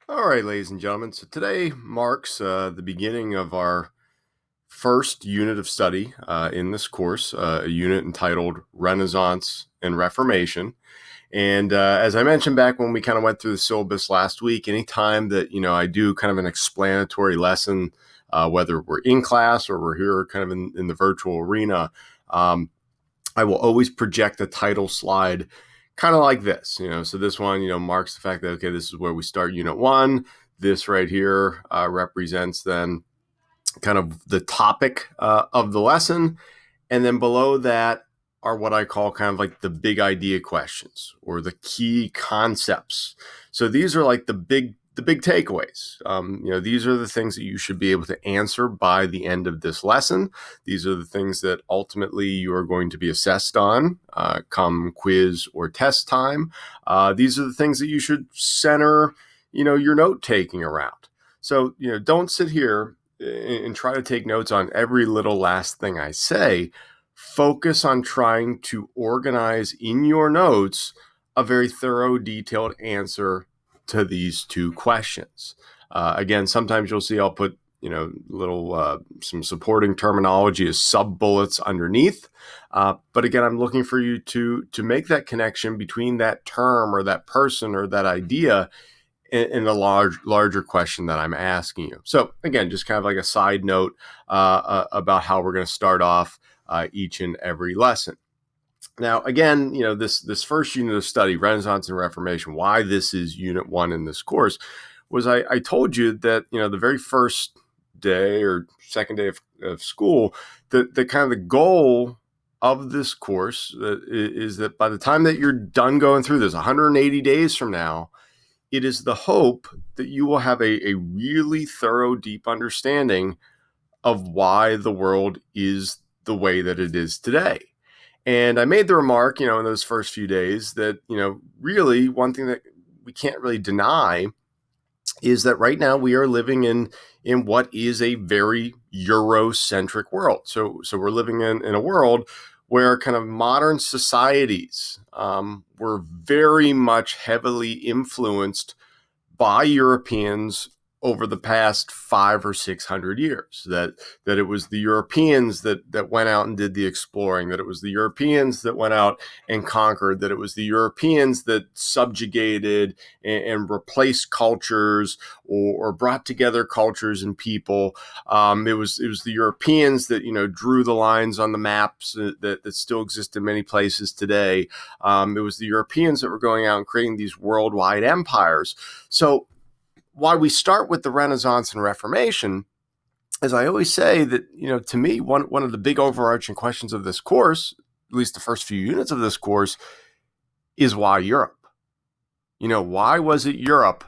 All right, ladies and gentlemen. So today marks the beginning of our first unit of study in this course, a unit entitled Renaissance and Reformation. And as I mentioned back when we kind of went through the syllabus last week, anytime that I do kind of an explanatory lesson, whether we're in class or we're here kind of in the virtual arena, um, I will always project a title slide kind of like this, So this one, marks the fact that, okay, this is where we start unit one. This right here represents then kind of the topic of the lesson. And then below that are what I call kind of like the big idea questions or the key concepts. So these are like the big takeaways. These are the things that you should be able to answer by the end of this lesson. These are the things that ultimately you are going to be assessed on come quiz or test time. These are the things that you should center, your note taking around. So, don't sit here and try to take notes on every little last thing I say. Focus on trying to organize in your notes a very thorough, detailed answer to these two questions. Again, sometimes you'll see I'll put little some supporting terminology as sub bullets underneath. But again, I'm looking for you to make that connection between that term or that person or that idea in a larger question that I'm asking you. So again, just kind of like a side note about how we're going to start off each and every lesson. Now, again, this first unit of study, Renaissance and Reformation, why this is unit one in this course, was I told you that the very first day or second day of school, the kind of the goal of this course is that by the time that you're done going through this, 180 days from now, it is the hope that you will have a really thorough, deep understanding of why the world is the way that it is today. And I made the remark, in those first few days that, really one thing that we can't really deny is that right now we are living in what is a very Eurocentric world. So we're living in a world where kind of modern societies were very much heavily influenced by Europeans over the past 500 or 600 years. That it was the Europeans that went out and did the exploring. That it was the Europeans that went out and conquered. That it was the Europeans that subjugated and replaced cultures or brought together cultures and people. It was the Europeans that drew the lines on the maps that still exist in many places today. It was the Europeans that were going out and creating these worldwide empires. So why we start with the Renaissance and Reformation, as I always say, that to me, one of the big overarching questions of this course, at least the first few units of this course, is why Europe? Why was it Europe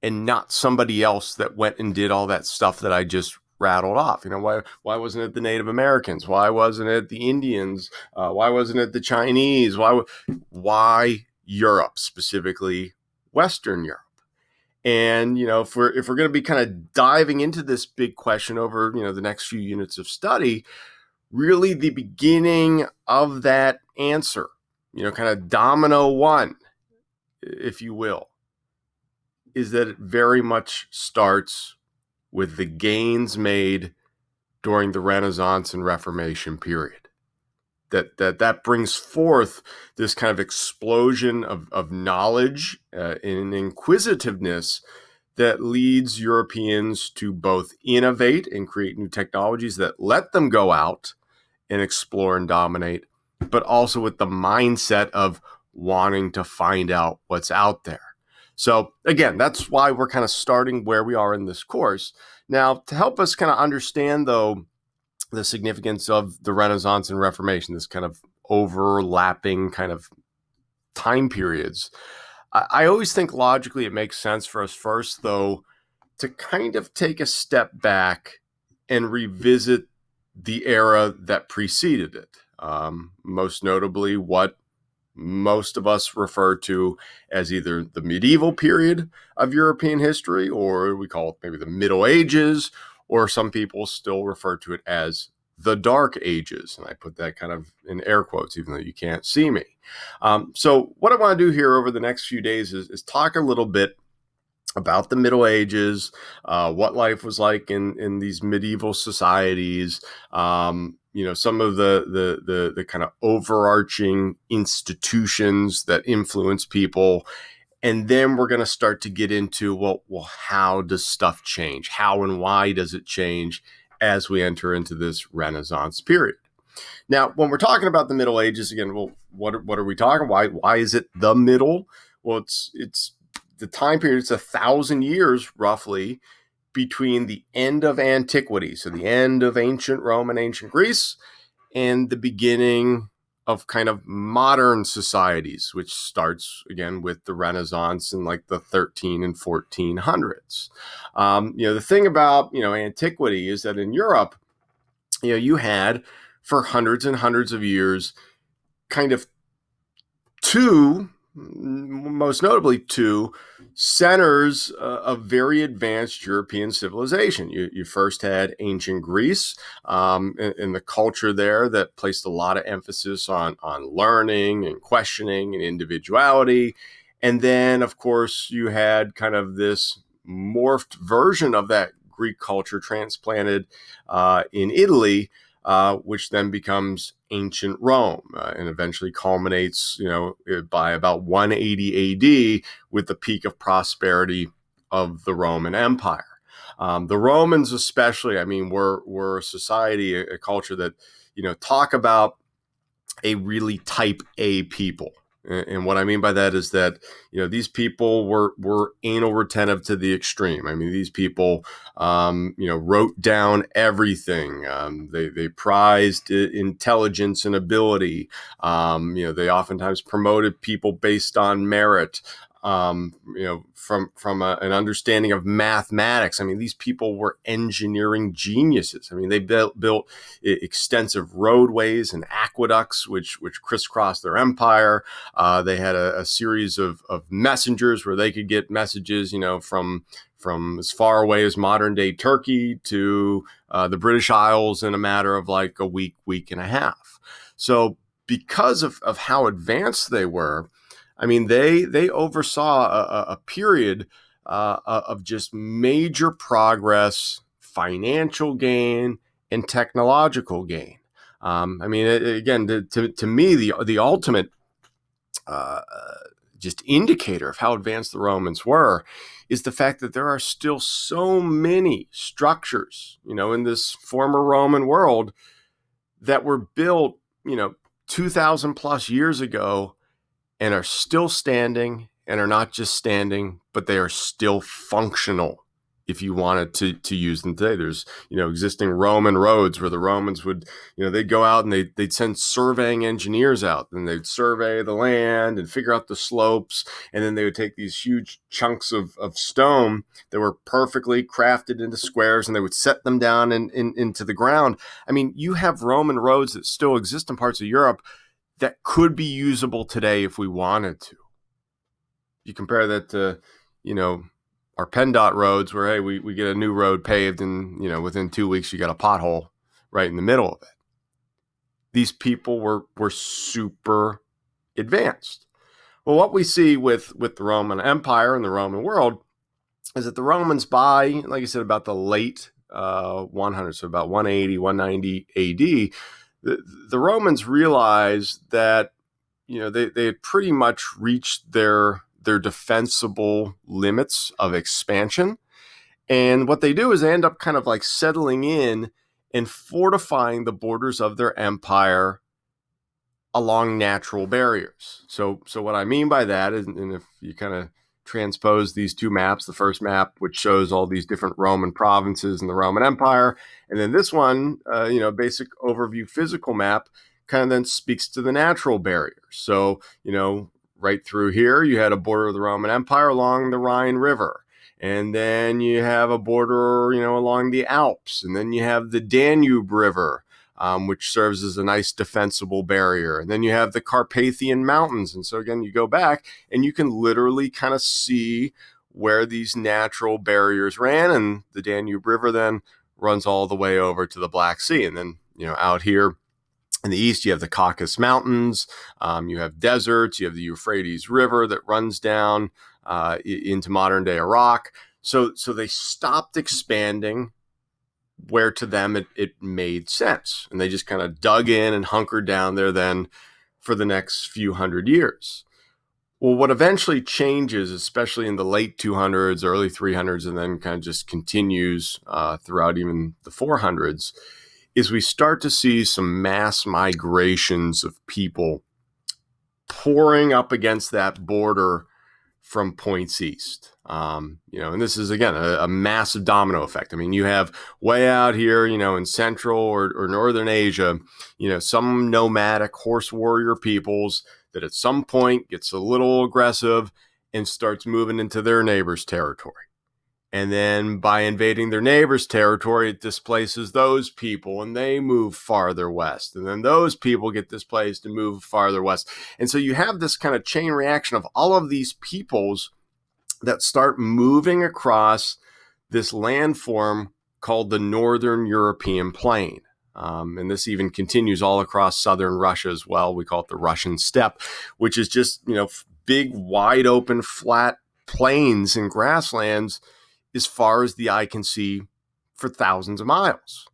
and not somebody else that went and did all that stuff that I just rattled off? Why wasn't it the Native Americans? Why wasn't it the Indians? Why wasn't it the Chinese? Why Europe, specifically Western Europe? And if we're going to be kind of diving into this big question over the next few units of study, really the beginning of that answer, kind of domino one, if you will, is that it very much starts with the gains made during the Renaissance and Reformation period. That brings forth this kind of explosion of knowledge and inquisitiveness that leads Europeans to both innovate and create new technologies that let them go out and explore and dominate, but also with the mindset of wanting to find out what's out there. So again, that's why we're kind of starting where we are in this course. Now, to help us kind of understand, though, the significance of the Renaissance and Reformation, this kind of overlapping kind of time periods, I always think logically it makes sense for us first, though, to kind of take a step back and revisit the era that preceded it. Most notably, what most of us refer to as either the medieval period of European history, or we call it maybe the Middle Ages, or some people still refer to it as the Dark Ages. And I put that kind of in air quotes, even though you can't see me. So what I want to do here over the next few days is talk a little bit about the Middle Ages, what life was like in these medieval societies, some of the kind of overarching institutions that influence people. And then we're going to start to get into, well, how does stuff change? How and why does it change as we enter into this Renaissance period? Now, when we're talking about the Middle Ages, again, well, what are we talking? Why is it the middle? Well, it's the time period. It's 1,000 years roughly between the end of antiquity, so the end of ancient Rome and ancient Greece, and the beginning of kind of modern societies, which starts again with the Renaissance in like the 13 and 1400s. The thing about antiquity is that in Europe, you had for hundreds and hundreds of years kind of most notably two centers of very advanced European civilization. You first had ancient Greece, and the culture there that placed a lot of emphasis on learning and questioning and individuality. And then, of course, you had kind of this morphed version of that Greek culture transplanted in Italy, which then becomes ancient Rome and eventually culminates, by about 180 AD with the peak of prosperity of the Roman Empire. The Romans, especially, were a society, a culture that, talk about a really type A people. And what I mean by that is that, these people were anal retentive to the extreme. These people, wrote down everything. They prized intelligence and ability. They oftentimes promoted people based on merit. From an understanding of mathematics. These people were engineering geniuses. They built extensive roadways and aqueducts, which crisscrossed their empire. They had a series of messengers where they could get messages, from as far away as modern day Turkey to the British Isles in a matter of like a week and a half. So because of how advanced they were, they oversaw a period of just major progress, financial gain, and technological gain. Again, to me, the ultimate just indicator of how advanced the Romans were is the fact that there are still so many structures, in this former Roman world that were built, 2,000 plus years ago and are still standing, and are not just standing, but they are still functional if you wanted to use them today. There's, existing Roman roads where the Romans would, they'd go out and they'd send surveying engineers out, and they'd survey the land and figure out the slopes. And then they would take these huge chunks of stone that were perfectly crafted into squares, and they would set them down into the ground. You have Roman roads that still exist in parts of Europe that could be usable today if we wanted to. You compare that to, our PennDOT roads where, hey, we get a new road paved and, within 2 weeks you got a pothole right in the middle of it. These people were super advanced. Well, what we see with the Roman Empire and the Roman world is that the Romans, by, like I said, about the late 100s, so about 180, 190 AD, the Romans realized that, they had pretty much reached their defensible limits of expansion. And what they do is they end up kind of like settling in and fortifying the borders of their empire along natural barriers. So what I mean by that is, and if you kind of transpose these two maps, the first map, which shows all these different Roman provinces in the Roman Empire, and then this one, basic overview physical map, kind of then speaks to the natural barriers. So, right through here, you had a border of the Roman Empire along the Rhine River. And then you have a border, along the Alps. And then you have the Danube River, which serves as a nice defensible barrier. And then you have the Carpathian Mountains. And so again, you go back and you can literally kind of see where these natural barriers ran. And the Danube River then runs all the way over to the Black Sea. And then, out here in the east, you have the Caucasus Mountains. You have deserts. You have the Euphrates River that runs down into modern day Iraq. So they stopped expanding where to them it made sense. And they just kind of dug in and hunkered down there then for the next few hundred years. Well, what eventually changes, especially in the late 200s, early 300s, and then kind of just continues throughout even the 400s, is we start to see some mass migrations of people pouring up against that border from points east. And this is, again, a massive domino effect. I mean, you have way out here, in Central or Northern Asia, some nomadic horse warrior peoples that at some point gets a little aggressive and starts moving into their neighbor's territory. And then by invading their neighbor's territory, it displaces those people and they move farther west. And then those people get displaced and move farther west. And so you have this kind of chain reaction of all of these peoples that start moving across this landform called the Northern European Plain. And this even continues all across southern Russia as well. We call it the Russian steppe, which is just, big, wide open, flat plains and grasslands as far as the eye can see for thousands of miles.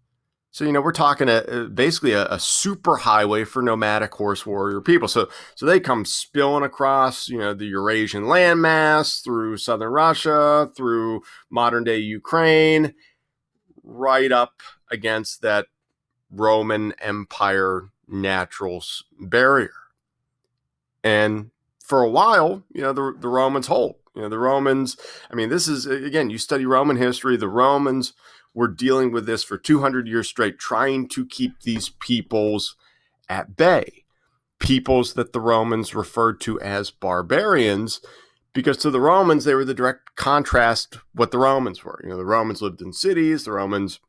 So, we're talking basically a super highway for nomadic horse warrior people. So they come spilling across, the Eurasian landmass through southern Russia, through modern day Ukraine, right up against that Roman Empire natural barrier. And for a while, the Romans hold. The Romans, this is, again, you study Roman history, the Romans were dealing with this for 200 years straight, trying to keep these peoples at bay. Peoples that the Romans referred to as barbarians, because to the Romans, they were the direct contrast what the Romans were. The Romans lived in cities, the Romans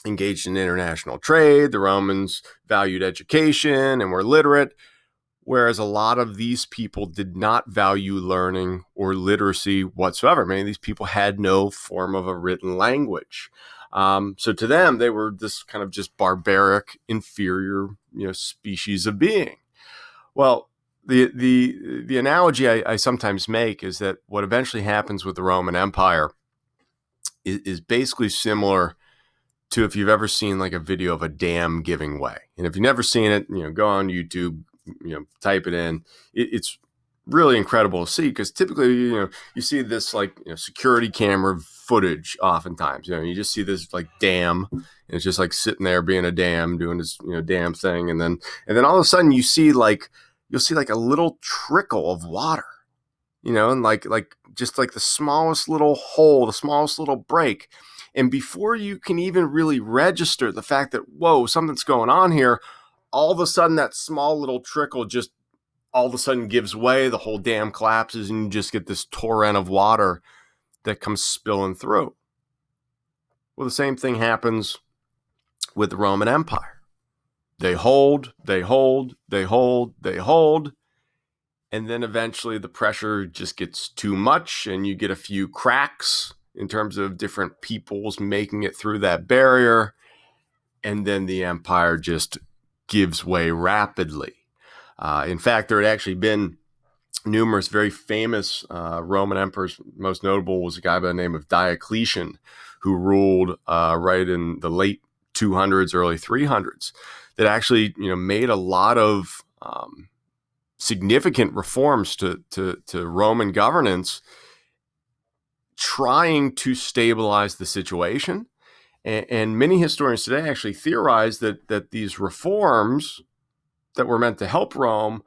engaged in international trade, the Romans valued education and were literate, whereas a lot of these people did not value learning or literacy whatsoever. Many of these people had no form of a written language. So to them, they were this kind of just barbaric, inferior, species of being. Well, the analogy I sometimes make is that what eventually happens with the Roman Empire is basically similar to if you've ever seen like a video of a dam giving way. And if you've never seen it, go on YouTube, type it in. It's really incredible to see, because typically, you see this like security camera footage oftentimes. You just see this like dam, and it's just like sitting there being a dam, doing this dam thing, and then all of a sudden you'll see like a little trickle of water, and like just like the smallest little hole, the smallest little break. And before you can even really register the fact that, whoa, something's going on here, all of a sudden that small little trickle just all of a sudden gives way, the whole dam collapses, and you just get this torrent of water that comes spilling through. Well, the same thing happens with the Roman Empire. They hold, they hold, they hold, they hold, and then eventually the pressure just gets too much, and you get a few cracks in terms of different peoples making it through that barrier, and then the empire just gives way rapidly. In fact, there had actually been numerous very famous Roman emperors. Most notable was a guy by the name of Diocletian, who ruled right in the late 200s, early 300s, that actually made a lot of significant reforms to Roman governance, trying to stabilize the situation. And many historians today actually theorize that these reforms that were meant to help Rome,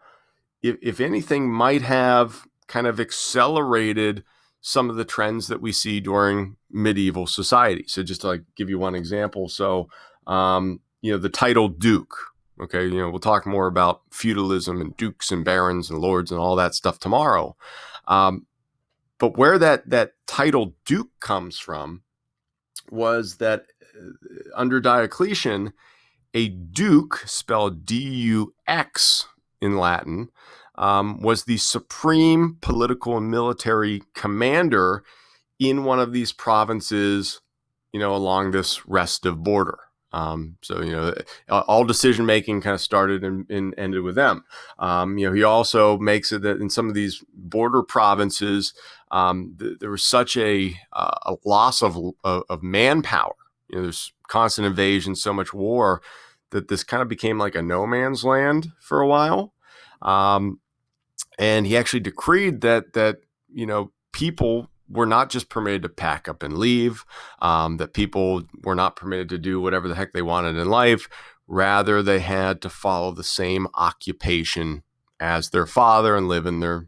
if anything, might have kind of accelerated some of the trends that we see during medieval society. So just to like give you one example. So, the title Duke, okay, we'll talk more about feudalism and dukes and barons and lords and all that stuff tomorrow. But where that title Duke comes from was that under Diocletian, a duke, spelled D-U-X in Latin, was the supreme political and military commander in one of these provinces, along this restive border. So, all decision making kind of started and ended with them. He also makes it that in some of these border provinces, there was such a loss of manpower. There's constant invasion, so much war, that this kind of became like a no man's land for a while. And he actually decreed that people were not just permitted to pack up and leave, that people were not permitted to do whatever the heck they wanted in life. Rather, they had to follow the same occupation as their father and live in their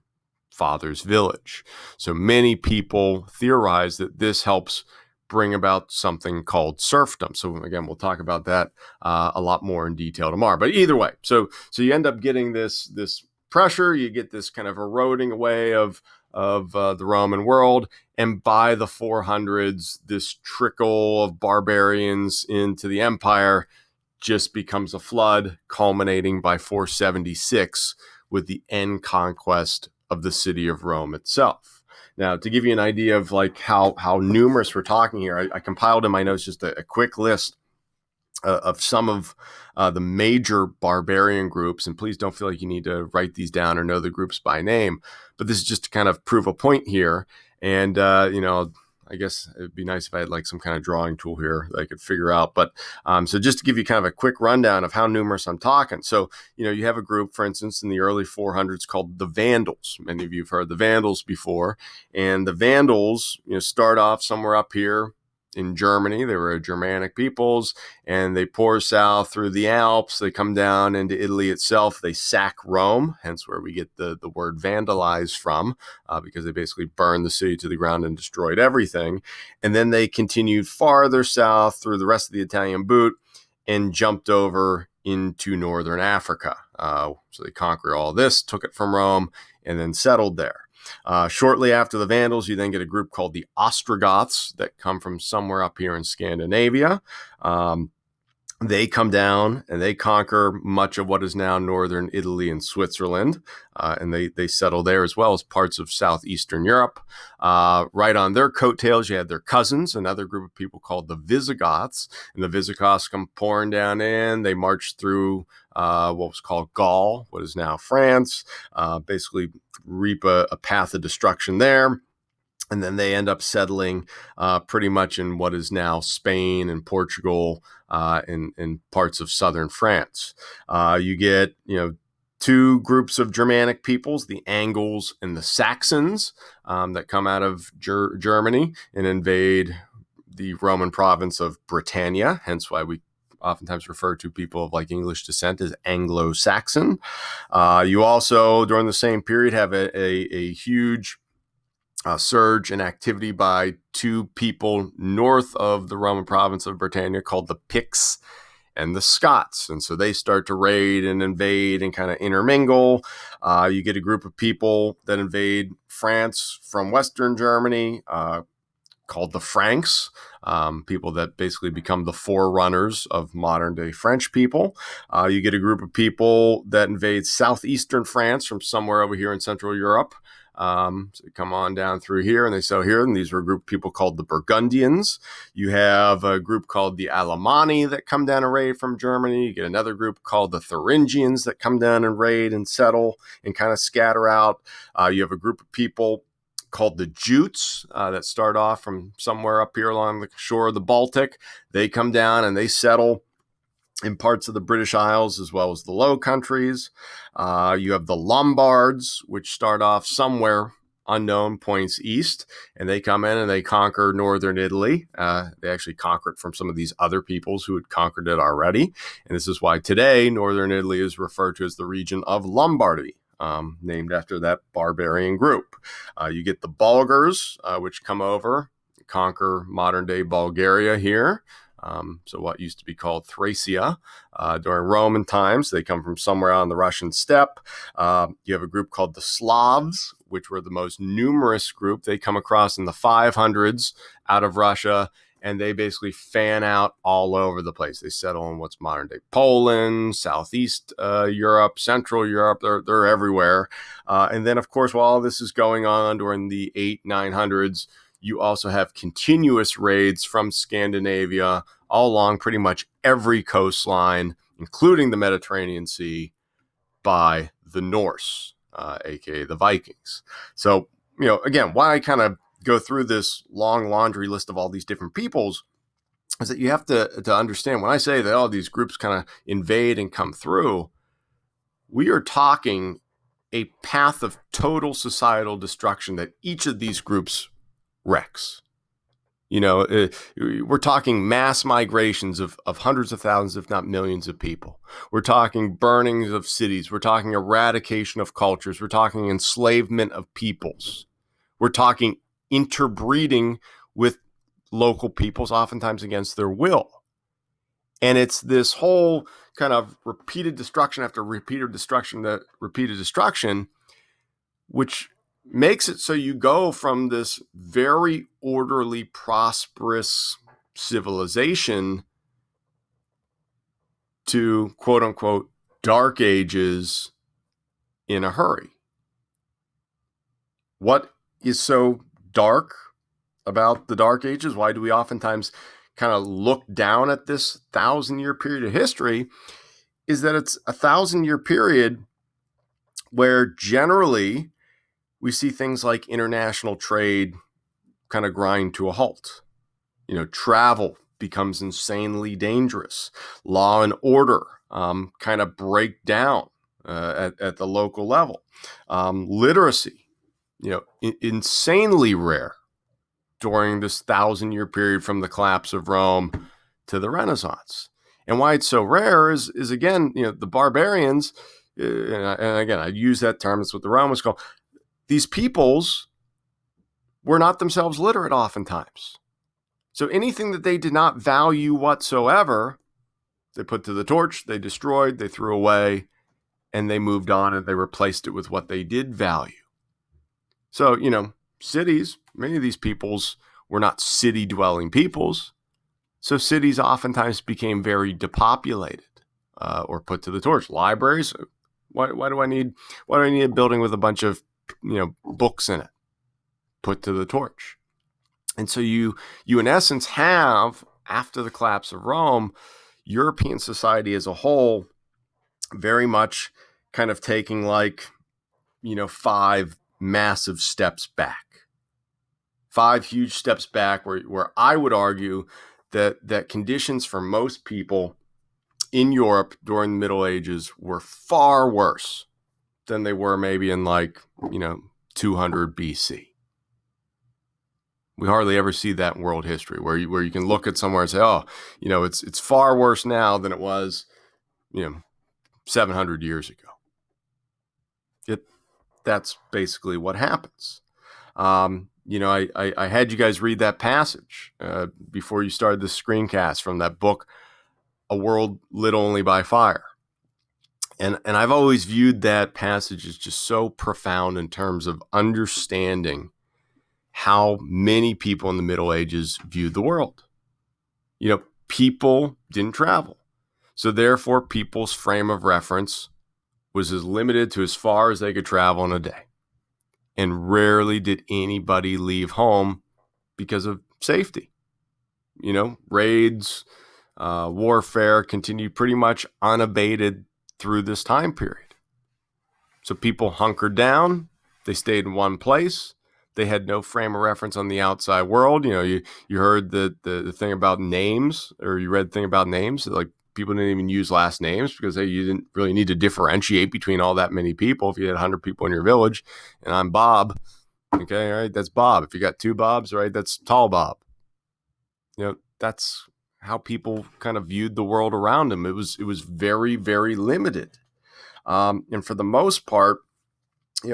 father's village. So many people theorize that this helps bring about something called serfdom. So again, we'll talk about that a lot more in detail tomorrow. But either way, so you end up getting this pressure, you get this kind of eroding away of the Roman world. And by the 400s, this trickle of barbarians into the empire just becomes a flood, culminating by 476 with the end conquest of the city of Rome itself. Now, to give you an idea of like how numerous we're talking here, I compiled in my notes just a quick list of some of the major barbarian groups. And please don't feel like you need to write these down or know the groups by name. But this is just to kind of prove a point here. And, I guess it'd be nice if I had like some kind of drawing tool here that I could figure out. But so just to give you kind of a quick rundown of how numerous I'm talking. So, you have a group, for instance, in the early 400s called the Vandals. Many of you have heard the Vandals before. And the Vandals, start off somewhere up here in Germany. They were Germanic peoples, and they pour south through the Alps. They come down into Italy itself. They sack Rome, hence where we get the word vandalize from, because they basically burned the city to the ground and destroyed everything. And then they continued farther south through the rest of the Italian boot and jumped over into northern Africa. So they conquered all this, took it from Rome, and then settled there. Shortly after the Vandals, you then get a group called the Ostrogoths that come from somewhere up here in Scandinavia. They come down and they conquer much of what is now northern Italy and Switzerland, and they settle there as well as parts of southeastern Europe. Right on their coattails, you had their cousins, another group of people called the Visigoths, and the Visigoths come pouring down in. They march through what was called Gaul, what is now France, basically reap a path of destruction there. And then they end up settling pretty much in what is now Spain and Portugal and parts of southern France. You get, two groups of Germanic peoples, the Angles and the Saxons, that come out of Germany and invade the Roman province of Britannia, hence why we oftentimes refer to people of like English descent as Anglo-Saxon. You also, during the same period, have a huge surge in activity by two people north of the Roman province of Britannia called the Picts and the Scots. And so they start to raid and invade and kind of intermingle. You get a group of people that invade France from Western Germany, called the Franks, people that basically become the forerunners of modern day French people. You get a group of people that invade southeastern France from somewhere over here in Central Europe. So they come on down through here and they settle here, and these were a group of people called the Burgundians. You have a group called the Alemanni that come down and raid from Germany. You get another group called the Thuringians that come down and raid and settle and kind of scatter out. You have a group of people called the Jutes that start off from somewhere up here along the shore of the Baltic. They come down and they settle in parts of the British Isles as well as the Low Countries. You have the Lombards, which start off somewhere unknown points east, and they come in and they conquer northern Italy. They actually conquer it from some of these other peoples who had conquered it already. And this is why today northern Italy is referred to as the region of Lombardy. Named after that barbarian group. You get the Bulgars, which come over, conquer modern-day Bulgaria here. So what used to be called Thracia during Roman times. They come from somewhere on the Russian steppe. You have a group called the Slavs, which were the most numerous group. They come across in the 500s out of Russia, and they basically fan out all over the place. They settle in what's modern day Poland, Southeast Europe, Central Europe. They're everywhere. And then, of course, while all this is going on during the 900s, you also have continuous raids from Scandinavia all along pretty much every coastline, including the Mediterranean Sea, by the Norse, aka the Vikings. So, again, why I kind of go through this long laundry list of all these different peoples is that you have to understand when I say that all these groups kind of invade and come through, we are talking a path of total societal destruction that each of these groups wrecks. We're talking mass migrations of hundreds of thousands, if not millions of people. We're talking burnings of cities. We're talking eradication of cultures. We're talking enslavement of peoples. We're talking interbreeding with local peoples, oftentimes against their will. And it's this whole kind of repeated destruction after repeated destruction, which makes it so you go from this very orderly, prosperous civilization to quote unquote dark ages in a hurry. What is so dark about the dark ages? Why do we oftentimes kind of look down at this 1,000-year period of history? Is that it's a 1,000-year period where generally we see things like international trade kind of grind to a halt. Travel becomes insanely dangerous. Law and order kind of break down at the local level. Literacy, insanely rare during this 1,000-year period from the collapse of Rome to the Renaissance. And why it's so rare is again, the barbarians, and again, I use that term, that's what the Romans call. These peoples were not themselves literate oftentimes. So anything that they did not value whatsoever, they put to the torch, they destroyed, they threw away, and they moved on and they replaced it with what they did value. So, cities, many of these peoples were not city-dwelling peoples. So cities oftentimes became very depopulated or put to the torch. Libraries, why do I need a building with a bunch of books in it? Put to the torch. And so you in essence have, after the collapse of Rome, European society as a whole very much kind of taking 5 massive steps back. 5 huge steps back where I would argue that conditions for most people in Europe during the Middle Ages were far worse than they were maybe in 200 BC. We hardly ever see that in world history where you can look at somewhere and say, oh, it's far worse now than it was, 700 years ago. That's basically what happens. I had you guys read that passage before you started the screencast from that book, A World Lit Only by Fire. And I've always viewed that passage as just so profound in terms of understanding how many people in the Middle Ages viewed the world. People didn't travel. So therefore, people's frame of reference was as limited to as far as they could travel in a day. And rarely did anybody leave home because of safety. Raids, warfare continued pretty much unabated through this time period. So people hunkered down. They stayed in one place. They had no frame of reference on the outside world. You heard the thing about names, or you read the thing about names. People didn't even use last names because you didn't really need to differentiate between all that many people. If you had 100 people in your village and I'm Bob, okay, all right, that's Bob. If you got 2 Bobs, right, that's Tall Bob. That's how people kind of viewed the world around them. It was very, very limited. And for the most part,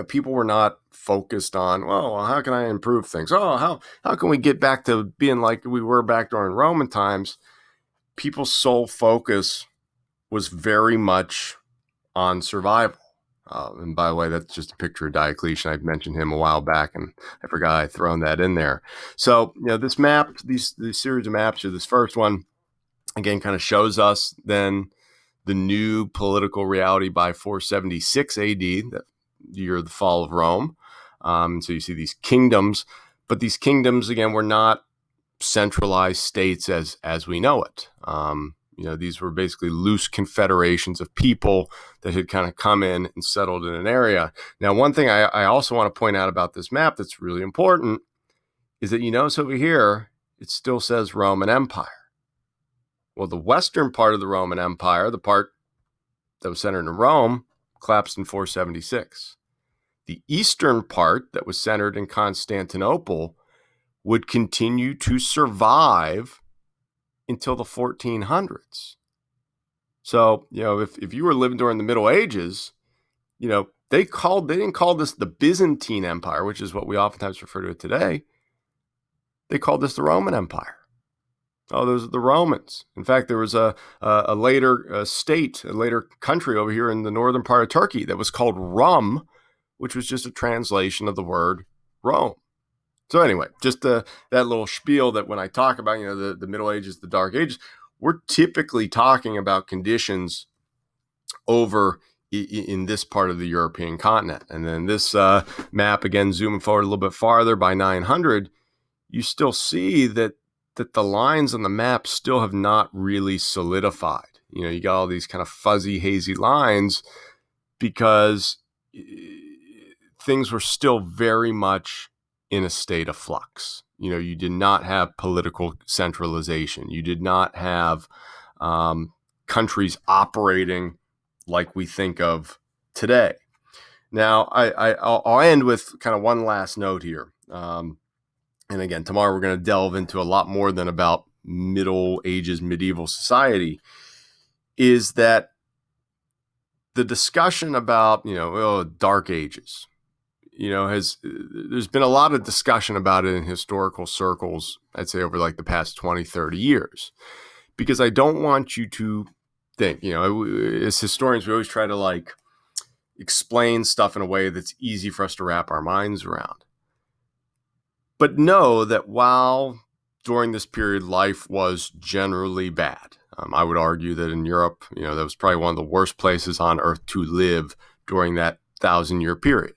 people were not focused on, well, how can I improve things? Oh, how can we get back to being like we were back during Roman times? People's sole focus was very much on survival. And by the way, that's just a picture of Diocletian. I mentioned him a while back, and I forgot I'd thrown that in there. So, this map, these series of maps, or this first one, again, kind of shows us then the new political reality by 476 AD, the year of the fall of Rome. So you see these kingdoms, but these kingdoms, again, were not centralized states as we know it. These were basically loose confederations of people that had kind of come in and settled in an area. Now, one thing I also want to point out about this map that's really important is that you notice over here, it still says Roman Empire. Well, the western part of the Roman Empire, the part that was centered in Rome, collapsed in 476. The eastern part that was centered in Constantinople would continue to survive until the 1400s. So, if you were living during the Middle Ages, they didn't call this the Byzantine Empire, which is what we oftentimes refer to it today. They called this the Roman Empire. Oh, those are the Romans. In fact, there was a later state, a later country over here in the northern part of Turkey that was called Rum, which was just a translation of the word Rome. So anyway, just that little spiel that when I talk about, the Middle Ages, the Dark Ages, we're typically talking about conditions over in this part of the European continent. And then this map, again, zooming forward a little bit farther by 900, you still see that the lines on the map still have not really solidified. You got all these kind of fuzzy, hazy lines because things were still very much in a state of flux. You did not have political centralization. You did not have countries operating like we think of today. Now, I'll end with kind of one last note here. And again, tomorrow we're going to delve into a lot more than about Middle Ages, medieval society, is that the discussion about, Dark Ages, there's been a lot of discussion about it in historical circles, I'd say over like the past 20, 30 years, because I don't want you to think, as historians, we always try to explain stuff in a way that's easy for us to wrap our minds around. But know that while during this period, life was generally bad, I would argue that in Europe, that was probably one of the worst places on earth to live during that 1,000-year period.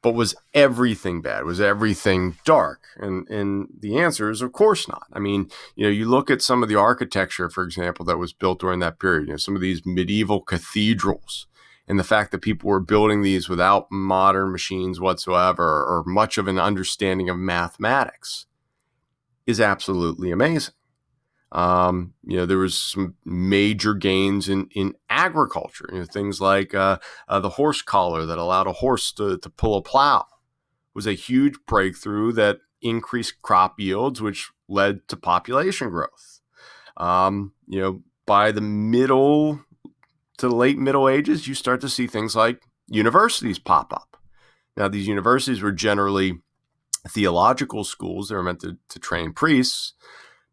But was everything bad? Was everything dark? And the answer is, of course not. I mean, you look at some of the architecture, for example, that was built during that period, some of these medieval cathedrals, and the fact that people were building these without modern machines whatsoever or much of an understanding of mathematics is absolutely amazing. There was some major gains in agriculture. Things like the horse collar that allowed a horse to pull a plow was a huge breakthrough that increased crop yields, which led to population growth. By the middle to the late Middle Ages, you start to see things like universities pop up. Now, these universities were generally theological schools. They were meant to train priests.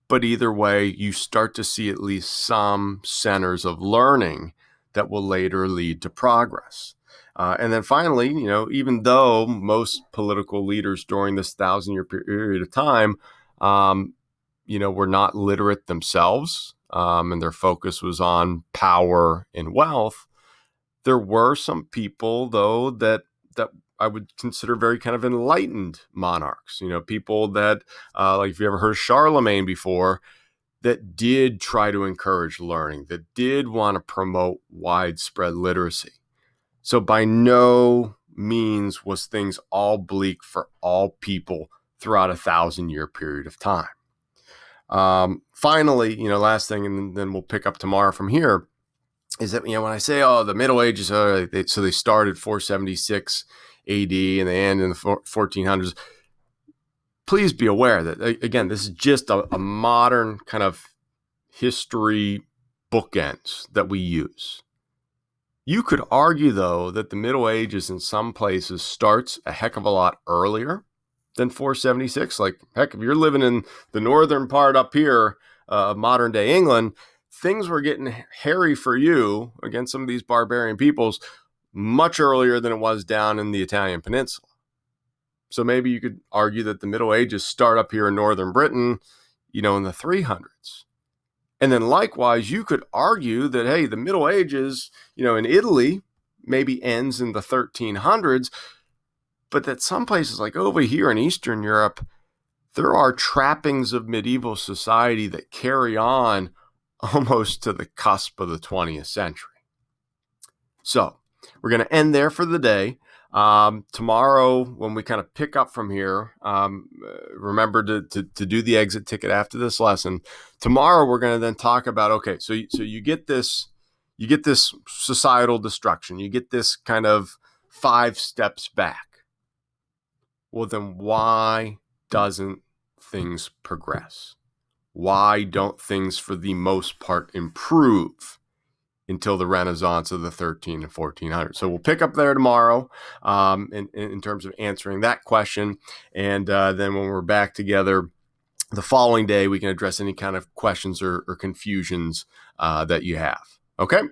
But either way, you start to see at least some centers of learning that will later lead to progress. And then finally, even though most political leaders during this 1,000-year period of time, were not literate themselves, and their focus was on power and wealth, there were some people, though, that I would consider very kind of enlightened monarchs, people that, like if you ever heard of Charlemagne before, that did try to encourage learning, that did want to promote widespread literacy. So by no means was things all bleak for all people throughout a 1,000-year period of time. Finally, last thing, and then we'll pick up tomorrow from here, is that, when I say, the Middle Ages, so they started 476 AD and they end in the 1400s, please be aware that, again, this is just a modern kind of history bookends that we use. You could argue, though, that the Middle Ages in some places starts a heck of a lot earlier than 476. Like, heck, if you're living in the northern part up here of modern day England, things were getting hairy for you against some of these barbarian peoples much earlier than it was down in the Italian peninsula. So maybe you could argue that the Middle Ages start up here in northern Britain, in the 300s. And then likewise, you could argue that, hey, the Middle Ages, in Italy maybe ends in the 1300s, but that some places like over here in Eastern Europe, there are trappings of medieval society that carry on almost to the cusp of the 20th century. So we're going to end there for the day. Tomorrow, when we kind of pick up from here, remember to do the exit ticket after this lesson. Tomorrow, we're going to then talk about, okay, so you get this societal destruction. You get this kind of 5 steps back. Well, then why doesn't things progress? Why don't things, for the most part, improve until the Renaissance of the 13 and 1400s? So we'll pick up there tomorrow in terms of answering that question. And then when we're back together the following day, we can address any kind of questions or confusions that you have. Okay?